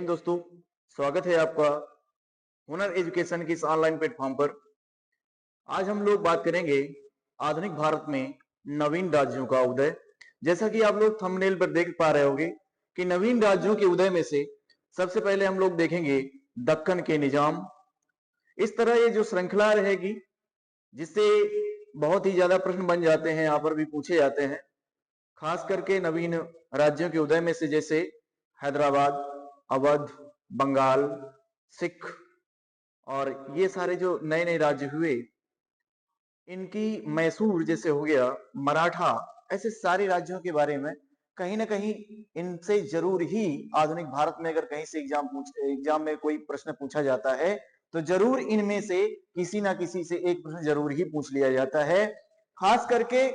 दोस्तों, स्वागत है आपका हुनर एजुकेशन की इस ऑनलाइन प्लेटफॉर्म पर। आज हम लोग बात करेंगे आधुनिक भारत में नवीन राज्यों का उदय। जैसा कि आप लोग थंबनेल पर देख पा रहे होंगे कि नवीन राज्यों के उदय में से सबसे पहले हम लोग देखेंगे दक्कन के निजाम। इस तरह ये जो श्रृंखला रहेगी, जिससे बहुत ही ज्यादा प्रश्न बन जाते हैं, यहाँ पर भी पूछे जाते हैं, खास करके नवीन राज्यों के उदय में से, जैसे हैदराबाद, अवध, बंगाल, सिख और ये सारे जो नए नए राज्य हुए, इनकी मैसूर जैसे हो गया, मराठा, ऐसे सारे राज्यों के बारे में कहीं ना कहीं इनसे जरूर ही आधुनिक भारत में अगर कहीं से एग्जाम में कोई प्रश्न पूछा जाता है तो जरूर इनमें से किसी ना किसी से एक प्रश्न जरूर ही पूछ लिया जाता है। खास करके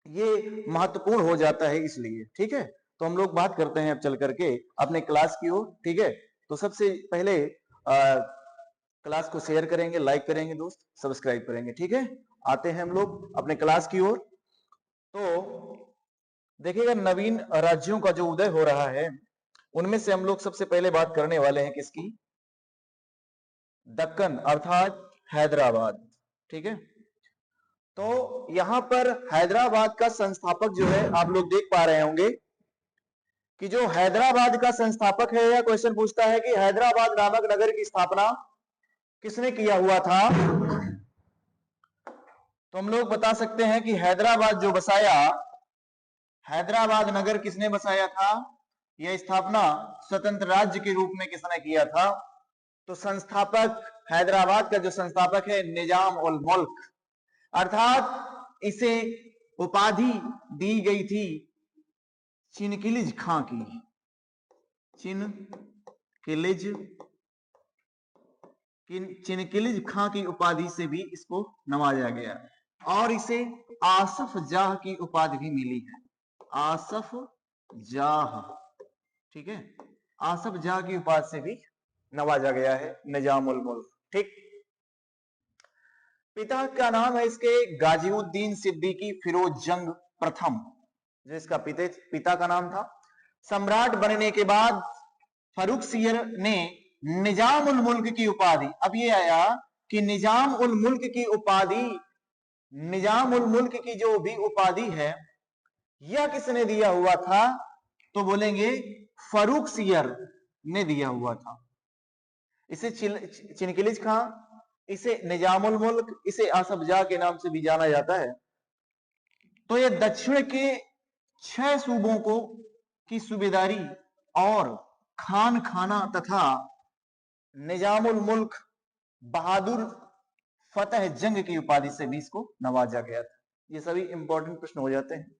ये महत्वपूर्ण हो जाता है इसलिए। ठीक है, तो हम लोग बात करते हैं अब चल करके अपने क्लास की ओर। ठीक है, तो सबसे पहले क्लास को शेयर करेंगे, लाइक करेंगे दोस्त, सब्सक्राइब करेंगे। ठीक है, आते हैं हम लोग अपने क्लास की ओर। तो देखिएगा, नवीन राज्यों का जो उदय हो रहा है उनमें से हम लोग सबसे पहले बात करने वाले हैं किसकी? दक्कन अर्थात हैदराबाद। ठीक है, तो यहां पर हैदराबाद का संस्थापक जो है, आप लोग देख पा रहे होंगे कि जो हैदराबाद का संस्थापक है, यह क्वेश्चन पूछता है कि हैदराबाद नामक नगर की स्थापना किसने किया हुआ था? तो हम लोग बता सकते हैं कि हैदराबाद जो बसाया, हैदराबाद नगर किसने बसाया था? यह स्थापना स्वतंत्र राज्य के रूप में किसने किया था? तो संस्थापक, हैदराबाद का जो संस्थापक है, निजाम उल मुल्क, अर्थात इसे उपाधि दी गई थी चिनकिलिज खां की। चिनकिलिज खां की उपाधि से भी इसको नवाजा गया और इसे आसफ जाह की उपाधि भी मिली है। आसफ जाह, ठीक है, आसफ जाह की उपाधि से भी नवाजा गया है निजाम उल मुल्क। ठीक, पिता का नाम है इसके गाजीउद्दीन सिद्दीकी फिरोज जंग प्रथम, जो इसका पिता का नाम था। सम्राट बनने के बाद फर्रुखसियर ने निजाम उल मुल्क की उपाधि, अब ये आया कि निजाम उल मुल्क की उपाधि, निजाम उल मुल्क की जो भी उपाधि है, यह किसने दिया हुआ था? तो बोलेंगे फर्रुखसियर ने दिया हुआ था। इसे चिनकिलिज खां, इसे निजामुल मुल्क, इसे आसफ जाह के नाम से भी जाना जाता है। तो ये दक्षिण के 6 सूबों को की सूबेदारी और खान खाना तथा निजामुल मुल्क बहादुर फतेह जंग की उपाधि से भी इसको नवाजा गया था। ये सभी इंपॉर्टेंट प्रश्न हो जाते हैं।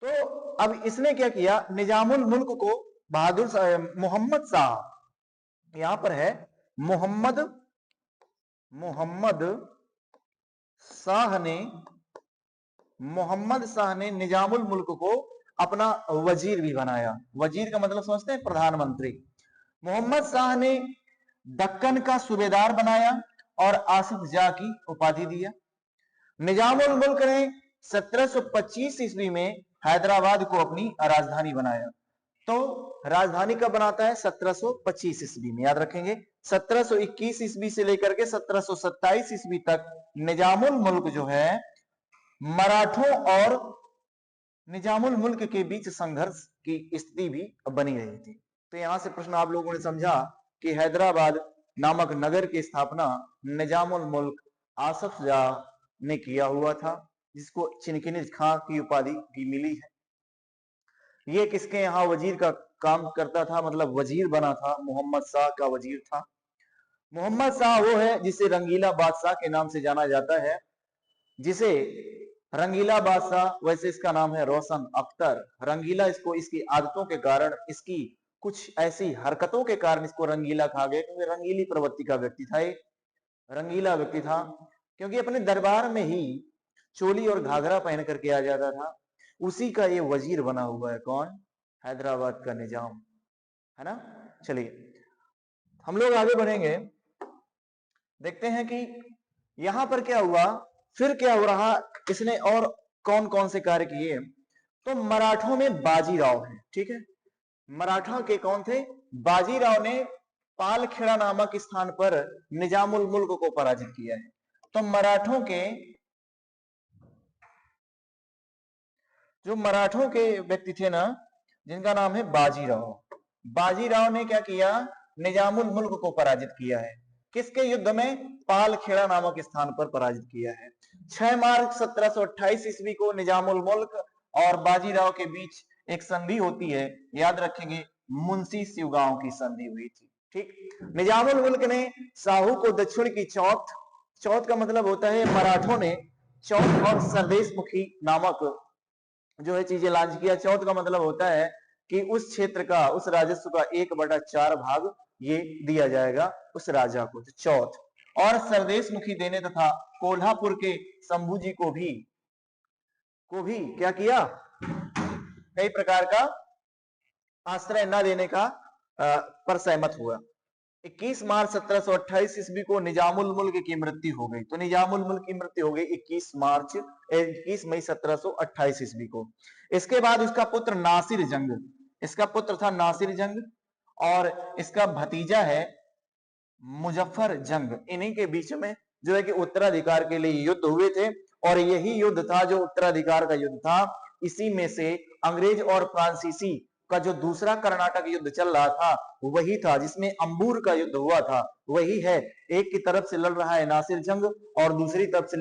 तो अब इसने क्या किया? निजामुल मुल्क को बहादुर मोहम्मद शाह, यहां पर है मोहम्मद मोहम्मद शाह ने निजामुल मुल्क को अपना वजीर भी बनाया। वजीर का मतलब समझते हैं? प्रधानमंत्री। मोहम्मद शाह ने दक्कन का सूबेदार बनाया और आसिफ जाह की उपाधि दिया। निजामुल मुल्क ने 1725 ईस्वी में हैदराबाद को अपनी राजधानी बनाया। तो राजधानी कब बनाता है? 1725 ईस्वी में, याद रखेंगे। 1721 ईस्वी से लेकर के 1727 ईस्वी तक निजामुल मुल्क जो है, मराठों और निजामुल मुल्क के बीच संघर्ष की स्थिति भी बनी रही थी। तो यहां से प्रश्न आप लोगों ने समझा कि हैदराबाद नामक नगर की स्थापना निजामुल मुल्क आसफ जाह ने किया हुआ था, जिसको चिनकिलिज खां की उपाधि भी मिली है। ये किसके यहाँ वजीर का काम करता था, मतलब वजीर बना था? मोहम्मद शाह का वजीर था। मोहम्मद शाह वो है जिसे रंगीला बादशाह के नाम से जाना जाता है, जिसे रंगीला बादशाह, वैसे इसका नाम है रोशन अख्तर। रंगीला इसको इसकी आदतों के कारण, इसकी कुछ ऐसी हरकतों के कारण इसको रंगीला कहा गया, क्योंकि रंगीली प्रवृत्ति का व्यक्ति था, ये रंगीला व्यक्ति था। क्योंकि अपने दरबार में ही चोली और घाघरा पहन करके आ जाता था। उसी का ये वजीर बना हुआ है। कौन? हैदराबाद का निजाम, है ना। चलिए हम लोग आगे बढ़ेंगे, देखते हैं कि यहां पर क्या हुआ, फिर क्या हो रहा, इसने और कौन कौन से कार्य किए। तो मराठों में बाजीराव है, ठीक है। मराठा के कौन थे? बाजीराव ने पालखेड़ा नामक स्थान पर निजामुल मुल्क को पराजित किया है। तो मराठों के व्यक्ति थे ना, जिनका नाम है बाजीराव। बाजीराव ने क्या किया? निजामुल मुल्क को पराजित किया है। किसके युद्ध में? पालखेड़ा नामक स्थान पर पराजित किया है। 6 मार्च 1728 ईस्वी को निजामुल मुल्क और बाजीराव के बीच एक संधि होती है, याद रखेंगे, मुंशी शिवगांव की संधि हुई थी। ठीक। निजामुल मुल्क ने साहू को दक्षिण की चौथ का मतलब होता है मराठों ने चौथ और सरदेश मुखी नामक जो है चीजें लॉन्च किया। चौथ का मतलब होता है कि उस क्षेत्र का, उस राजस्व का 1/4 भाग ये दिया जाएगा उस राजा को, तो चौथ। और सरदेश मुखी देने तथा कोल्हापुर के शंभू जी को भी क्या किया? कई प्रकार का आश्रय न देने का पर सहमत हुआ। 21 मार्च 1728 ईस्वी को निजामुल मुल्क की मृत्यु हो गई। तो निजामुल मुल्क की मृत्यु हो गई 21 मई 1728 ईस्वी को। इसके बाद उसका पुत्र नासिर जंग, इसका पुत्र था नासिर जंग, और इसका भतीजा है मुजफ्फर जंग। इन्हीं के बीच में जो है कि उत्तराधिकार के लिए युद्ध हुए थे, और यही युद्ध था जो उत्तराधिकार का युद्ध था। इसी में से अंग्रेज और फ्रांसीसी का जो दूसरा कर्नाटक युद्ध चल रहा था वही था, जिसमें अंबूर का युद्ध हुआ था, वही है। एक की तरफ से लड़ रहा है नासिर जंग और दूसरी तरफ से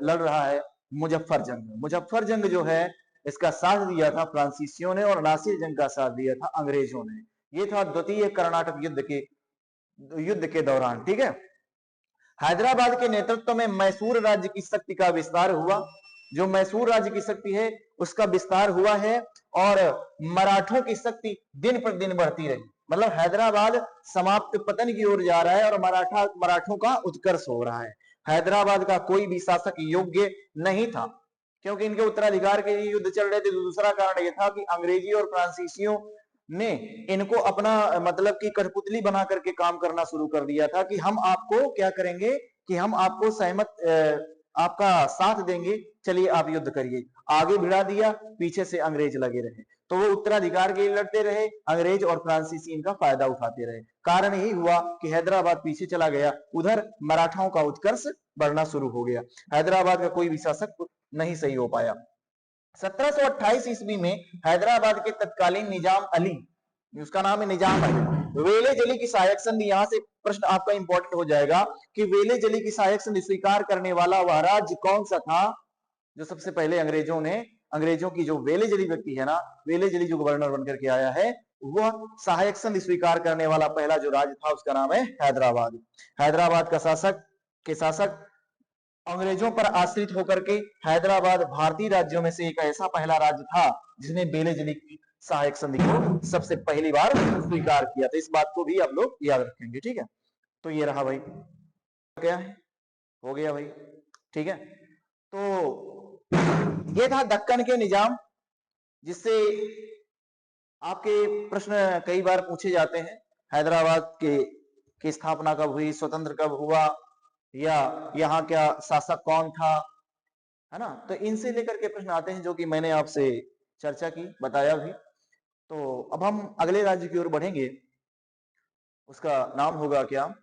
लड़ रहा है मुजफ्फर जंग। मुजफ्फर जंग जो है इसका साथ दिया था फ्रांसीसियों ने, और नासिर जंग का साथ दिया था अंग्रेजों ने। ये था द्वितीय कर्नाटक युद्ध के दौरान। ठीक है। हैदराबाद के नेतृत्व में मैसूर राज्य की शक्ति का विस्तार हुआ। जो मैसूर राज्य की शक्ति है उसका विस्तार हुआ है, और मराठों की शक्ति दिन पर दिन बढ़ती रही। मतलब हैदराबाद समाप्त पतन की ओर जा रहा है और मराठों का उत्कर्ष हो रहा है। हैदराबाद का कोई भी शासक योग्य नहीं था, क्योंकि इनके उत्तराधिकार के युद्ध चल रहे थे। तो दूसरा कारण यह था कि अंग्रेजी और फ्रांसीसियों ने इनको अपना मतलब कि कठपुतली बना करके काम करना शुरू कर दिया था कि हम आपको क्या करेंगे, कि हम आपको आपका साथ देंगे, चलिए आप युद्ध करिए। आगे भिड़ा दिया, पीछे से अंग्रेज लगे रहे, तो वो उत्तराधिकार के लिए लड़ते रहे, अंग्रेज और फ्रांसीसी इनका फायदा उठाते रहे। कारण यही हुआ कि हैदराबाद पीछे चला गया, उधर मराठाओं का उत्कर्ष बढ़ना शुरू हो गया। हैदराबाद का कोई भी शासक नहीं सही हो पाया। 1728 ईस्वी में हैदराबाद के तत्कालीन निजाम अली, उसका नाम है निजाम अली, वेले जली की सहायक संधि। यहां से प्रश्न आपका इंपॉर्टेंट हो जाएगा कि वेले जली की सहायक संधि स्वीकार करने वाला वह राज्य कौन सा था? जो सबसे पहले अंग्रेजों की जो वेले जली व्यक्ति है ना, वेले जली जो गवर्नर बनकर के आया है, वह सहायक संधि स्वीकार करने वाला पहला जो राज्य था उसका नाम है हैदराबाद। हैदराबाद का शासक अंग्रेजों पर आश्रित होकर के हैदराबाद भारतीय राज्यों में से एक ऐसा पहला राज्य था जिसने बेले जली की सहायक संधि को सबसे पहली बार स्वीकार किया था। इस बात को भी आप लोग याद रखेंगे। ठीक है। तो ये रहा भाई, क्या है, हो गया भाई। ठीक है। तो ये था दक्कन के निजाम, जिससे आपके प्रश्न कई बार पूछे जाते हैं। हैदराबाद की स्थापना कब हुई, स्वतंत्र कब हुआ, या यहाँ क्या शासक कौन था, है ना। तो इनसे लेकर के प्रश्न आते हैं, जो कि मैंने आपसे चर्चा की, बताया भी। तो अब हम अगले राज्य की ओर बढ़ेंगे, उसका नाम होगा क्या?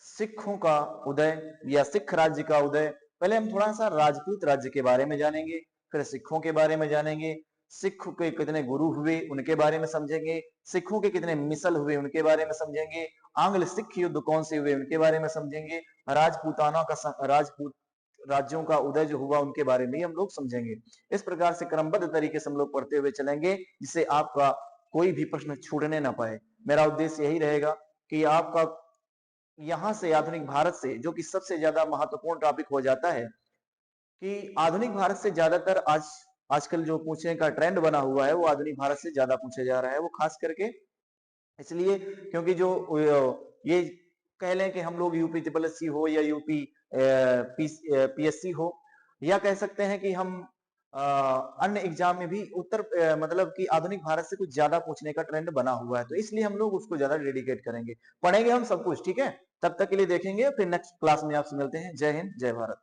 सिखों का उदय या सिख राज्य का उदय। पहले हम थोड़ा सा राजपूत राज्य के बारे में जानेंगे, फिर सिखों के बारे में जानेंगे। सिख के कितने गुरु हुए उनके बारे में समझेंगे, सिखों के कितने मिसल हुए उनके बारे में समझेंगे, आंग्ल सिख युद्ध कौन से हुए उनके बारे में समझेंगे, राजपूत राज्यों का उदय जो हुआ उनके बारे में हम लोग समझेंगे। इस प्रकार से क्रमबद्ध तरीके से हम लोग पढ़ते हुए चलेंगे, जिससे आपका कोई भी प्रश्न छूटने ना पाए। मेरा उद्देश्य यही रहेगा कि आपका यहां से आधुनिक भारत से, जो कि सबसे ज्यादा महत्वपूर्ण टॉपिक हो जाता है, कि आधुनिक भारत से ज्यादातर आजकल जो पूछने का ट्रेंड बना हुआ है वो आधुनिक भारत से ज्यादा पूछा जा रहा है। वो खास करके इसलिए क्योंकि जो ये कह लें कि हम लोग यूपी ट्रिपल हो या यूपी पीएससी हो, या कह सकते हैं कि हम अन्य एग्जाम में भी मतलब कि आधुनिक भारत से कुछ ज्यादा पूछने का ट्रेंड बना हुआ है, तो इसलिए हम लोग उसको ज्यादा डेडिकेट करेंगे, पढ़ेंगे हम सब कुछ। ठीक है। तब तक के लिए देखेंगे, फिर नेक्स्ट क्लास में आपसे मिलते हैं। जय हिंद, जय भारत।